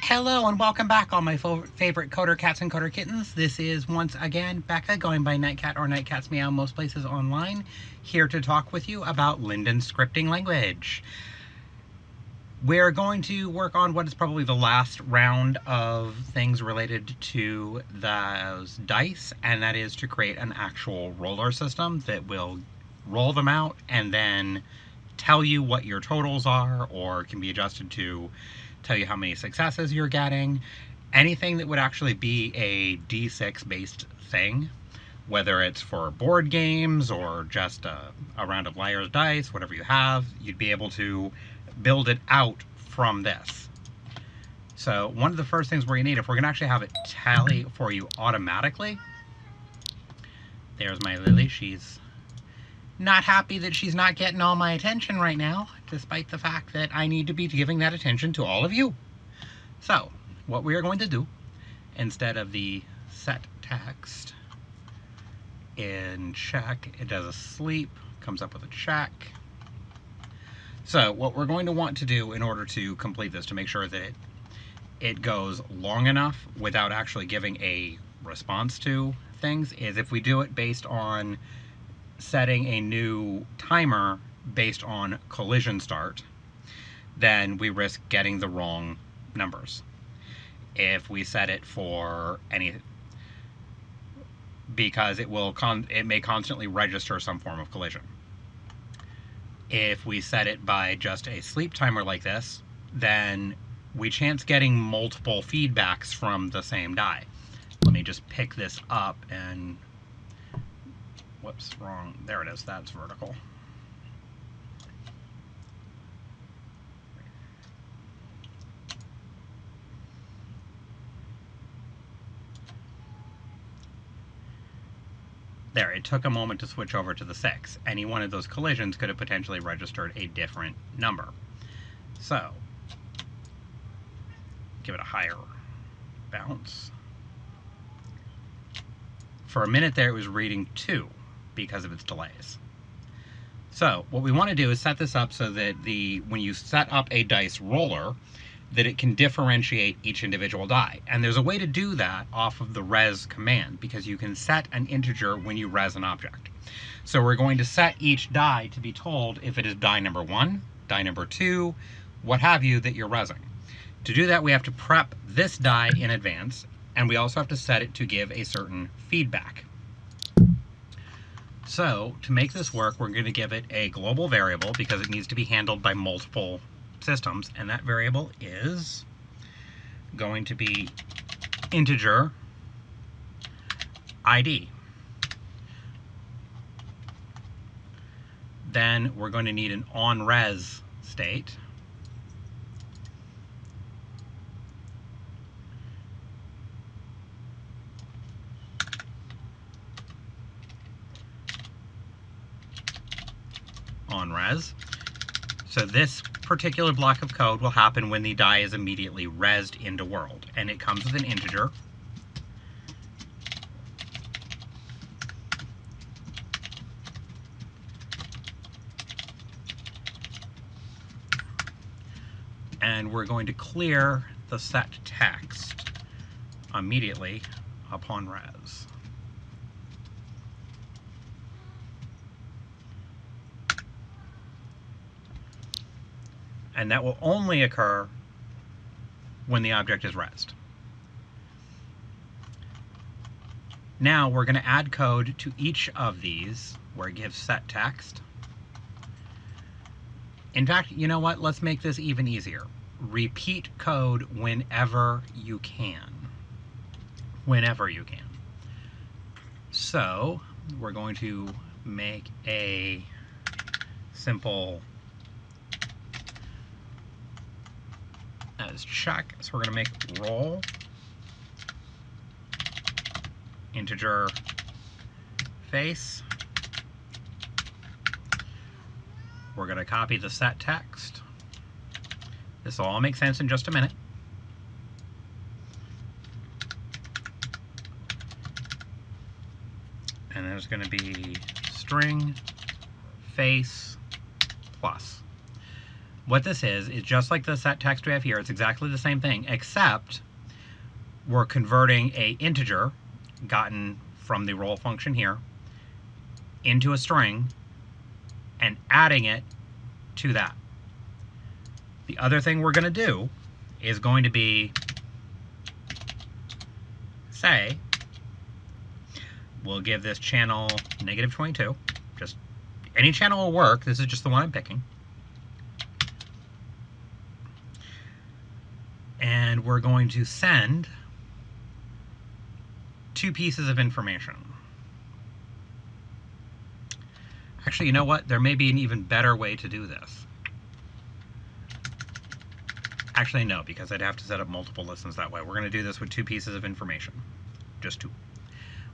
Hello and welcome back, all my favorite coder cats and coder kittens. This is once again Becca, going by Nightcat or Nightcat's Meow most places online, here to talk with you about Linden Scripting Language. We're going to work on what is probably the last round of things related to those dice, and that is to create an actual roller system that will roll them out and then tell you what your totals are, or can be adjusted to tell you how many successes you're getting. Anything that would actually be a D6 based thing, whether it's for board games or just a round of liar's dice, whatever you have, you'd be able to build it out from this. So one of the first things we're going to need, if we're going to actually have it tally for you automatically, there's my Lily. She's not happy that she's not getting all my attention right now, despite the fact that I need to be giving that attention to all of you. So, what we are going to do, instead of the set text in check, it does a sleep, comes up with a check. So, what we're going to want to do in order to complete this, to make sure that it goes long enough without actually giving a response to things, is if we do it based on setting a new timer based on collision start, then we risk getting the wrong numbers. If we set it for any, because it may constantly register some form of collision. If we set it by just a sleep timer like this, then we chance getting multiple feedbacks from the same die. Let me just pick this up and whoops, wrong. There it is. That's vertical. There, it took a moment to switch over to the 6. Any one of those collisions could have potentially registered a different number. So, give it a higher bounce. For a minute there, it was reading 2 because of its delays. So what we want to do is set this up so that when you set up a dice roller, that it can differentiate each individual die. And there's a way to do that off of the res command, because you can set an integer when you res an object. So we're going to set each die to be told if it is die number 1, die number 2, what have you, that you're resing. To do that, we have to prep this die in advance, and we also have to set it to give a certain feedback. So to make this work, we're going to give it a global variable because it needs to be handled by multiple systems, and that variable is going to be integer ID. Then we're going to need an onRes state. OnRes. So this particular block of code will happen when the die is immediately resed into world, and it comes with an integer. And we're going to clear the set text immediately upon res. And that will only occur when the object is resed. Now we're going to add code to each of these where it gives set text. In fact, you know what? Let's make this even easier. Repeat code whenever you can. Whenever you can. So we're going to make a simple as check. So we're going to make roll integer face. We're going to copy the set text. This will all make sense in just a minute. And there's going to be string face plus. what this is just like the set text we have here. It's exactly the same thing, except we're converting a integer gotten from the roll function here into a string and adding it to that. The other thing we're going to do is going to be say, we'll give this channel -22. Just any channel will work. This is just the one I'm picking. And we're going to send 2 pieces of information. Actually, you know what? There may be an even better way to do this. Actually, no, because I'd have to set up multiple listens that way. We're going to do this with 2 pieces of information. Just 2.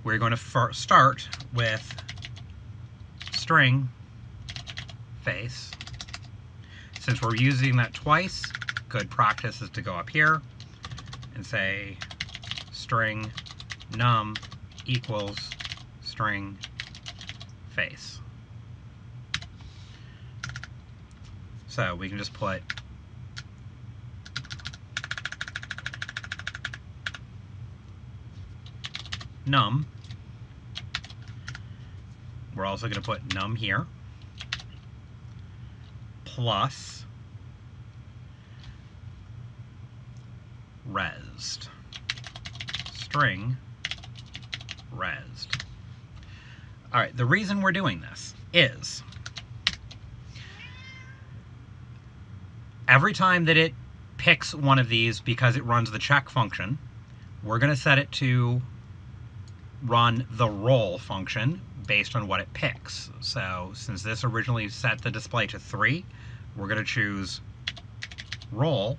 We're going to start with string face. Since we're using that twice, good practice is to go up here and say string num equals string face. So we can just put num. We're also going to put num here plus rezzed. String rezzed. All right, the reason we're doing this is every time that it picks one of these, because it runs the check function, we're going to set it to run the roll function based on what it picks. So since this originally set the display to 3, we're going to choose roll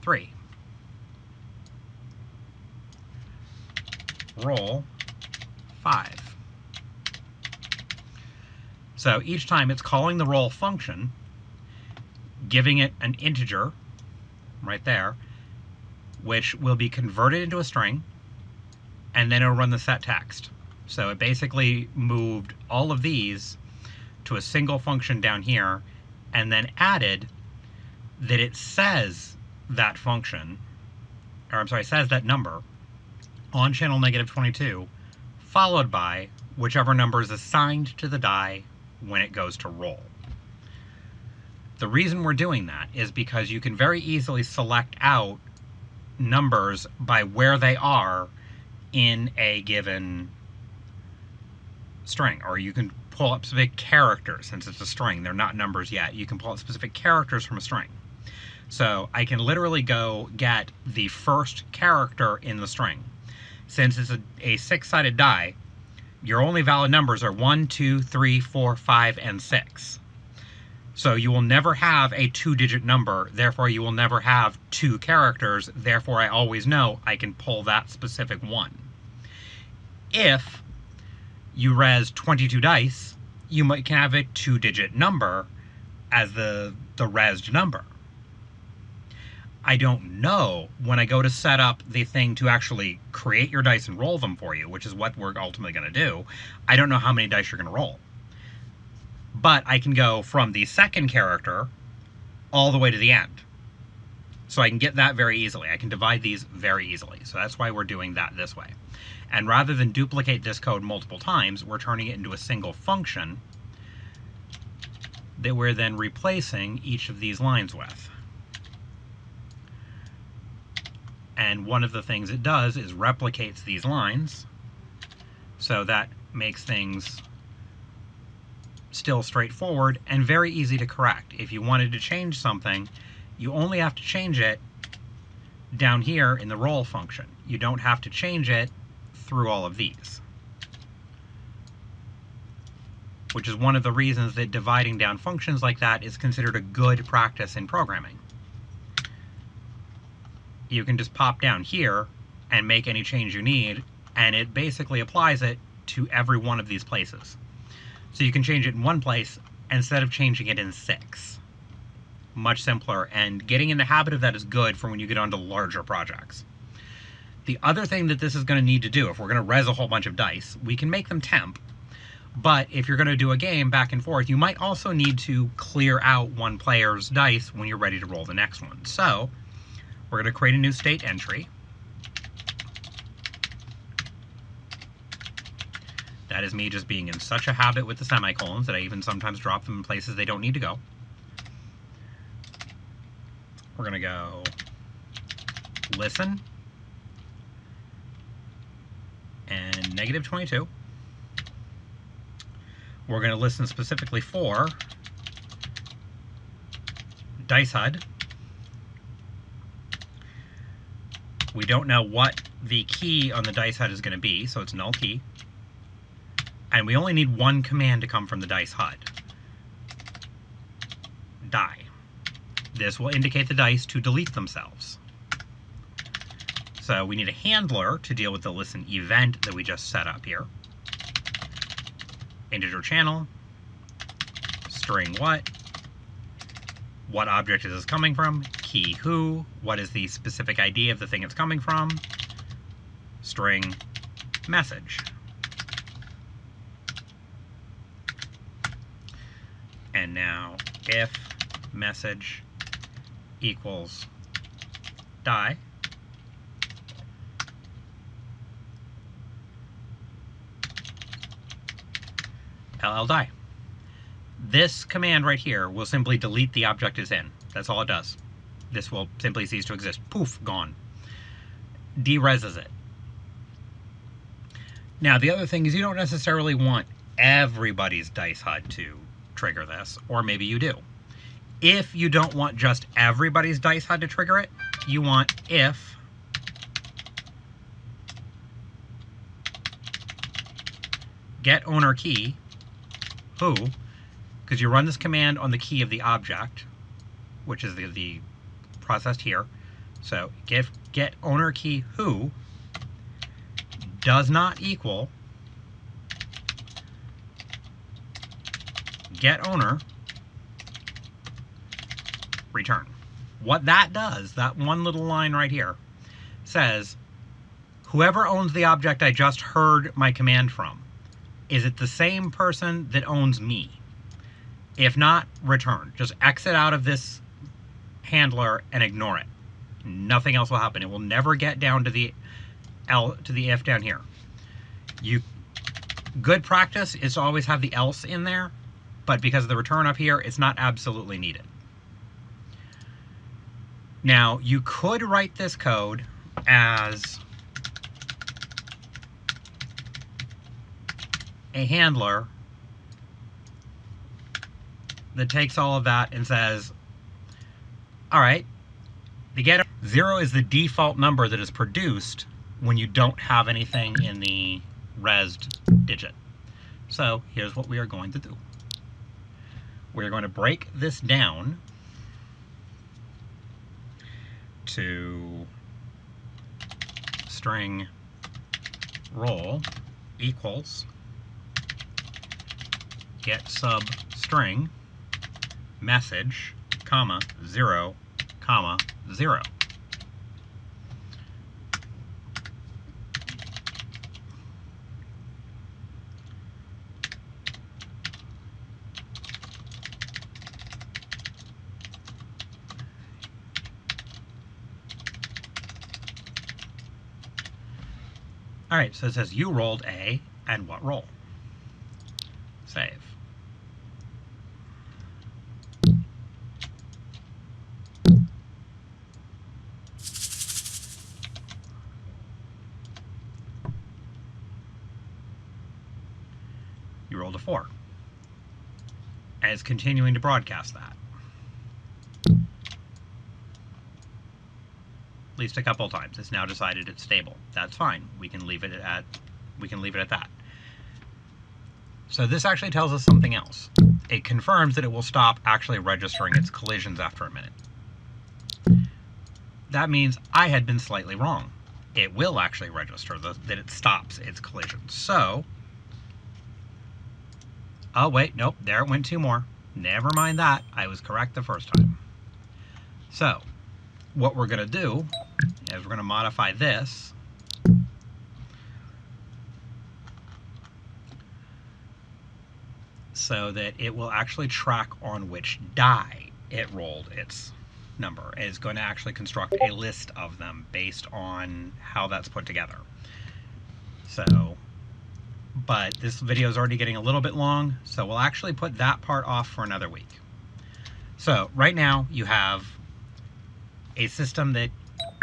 3. Roll 5. So each time it's calling the roll function, giving it an integer right there, which will be converted into a string, and then it'll run the set text. So it basically moved all of these to a single function down here, and then added that it says that function, or I'm sorry, says that number on channel -22, followed by whichever number is assigned to the die when it goes to roll. The reason we're doing that is because you can very easily select out numbers by where they are in a given string, or you can pull up specific characters. Since it's a string, they're not numbers yet, you can pull up specific characters from a string. So I can literally go get the first character in the string. Since it's a 6-sided die, your only valid numbers are 1, 2, 3, 4, 5, and 6. So you will never have a 2-digit number, therefore you will never have 2 characters, therefore I always know I can pull that specific one. If you res 22 dice, you can have a 2-digit number as the resed number. I don't know when I go to set up the thing to actually create your dice and roll them for you, which is what we're ultimately going to do. I don't know how many dice you're going to roll. But I can go from the second character all the way to the end. So I can get that very easily. I can divide these very easily. So that's why we're doing that this way. And rather than duplicate this code multiple times, we're turning it into a single function that we're then replacing each of these lines with. And one of the things it does is replicates these lines, so that makes things still straightforward and very easy to correct. If you wanted to change something, you only have to change it down here in the roll function. You don't have to change it through all of these. Which is one of the reasons that dividing down functions like that is considered a good practice in programming. You can just pop down here and make any change you need, and it basically applies it to every one of these places. So you can change it in one place instead of changing it in 6. Much simpler, and getting in the habit of that is good for when you get onto larger projects. The other thing that this is going to need to do, if we're going to res a whole bunch of dice, we can make them temp, But if you're going to do a game back and forth, you might also need to clear out one player's dice when you're ready to roll the next one. So we're going to create a new state entry. That is me just being in such a habit with the semicolons that I even sometimes drop them in places they don't need to go. We're going to go listen and -22. We're going to listen specifically for dice HUD. We don't know what the key on the dice HUD is going to be, so it's null key. And we only need one command to come from the dice HUD. Die. This will indicate the dice to delete themselves. So we need a handler to deal with the listen event that we just set up here. Integer channel, string what object is this coming from, key who, what is the specific ID of the thing it's coming from, string message. And now if message equals die, LL die. This command right here will simply delete the object it's in. That's all it does. This will simply cease to exist. Poof, gone. Derezzes it. Now the other thing is you don't necessarily want everybody's dice HUD to trigger this, or maybe you do. If you don't want just everybody's dice HUD to trigger it, you want if get owner key who, because you run this command on the key of the object, which is the processed here. So get owner key who does not equal get owner return. What that does, that one little line right here, says whoever owns the object I just heard my command from, is it the same person that owns me? If not, return. Just exit out of this handler and ignore it. Nothing else will happen. It will never get down to the if down here. Good practice is to always have the else in there, but because of the return up here, it's not absolutely needed. Now, you could write this code as a handler that takes all of that and says, all right, the get 0 is the default number that is produced when you don't have anything in the rezzed digit. So here's what we are going to do. We're going to break this down to string roll equals get sub string message, comma, 0, comma, 0. All right, so it says you rolled a, and what roll? Save. You rolled a 4. And it's continuing to broadcast that. At least a couple times. It's now decided it's stable. That's fine. We can leave it at that. So this actually tells us something else. It confirms that it will stop actually registering its collisions after a minute. That means I had been slightly wrong. It will actually register that it stops its collisions. So, oh wait, nope, there it went 2 more. Never mind that. I was correct the first time. So, what we're going to do is we're going to modify this so that it will actually track on which die it rolled its number. It's going to actually construct a list of them based on how that's put together. So, but this video is already getting a little bit long, so we'll actually put that part off for another week. So right now you have a system that,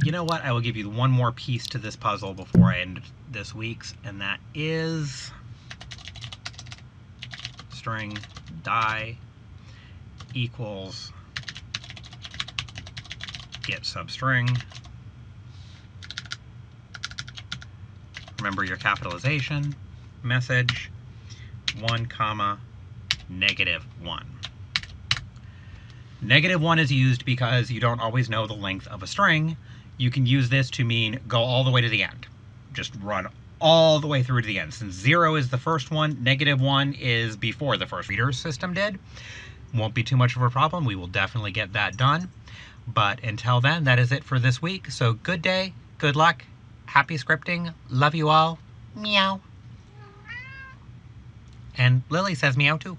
you know what, I will give you one more piece to this puzzle before I end this week's, and that is string die equals get substring. Remember your capitalization, message, 1, -1. -1 is used because you don't always know the length of a string. You can use this to mean go all the way to the end. Just run all the way through to the end. Since 0 is the first one, -1 is before the first reader system did. Won't be too much of a problem. We will definitely get that done. But until then, that is it for this week. So good day, good luck, happy scripting, love you all, meow. And Lily says meow too.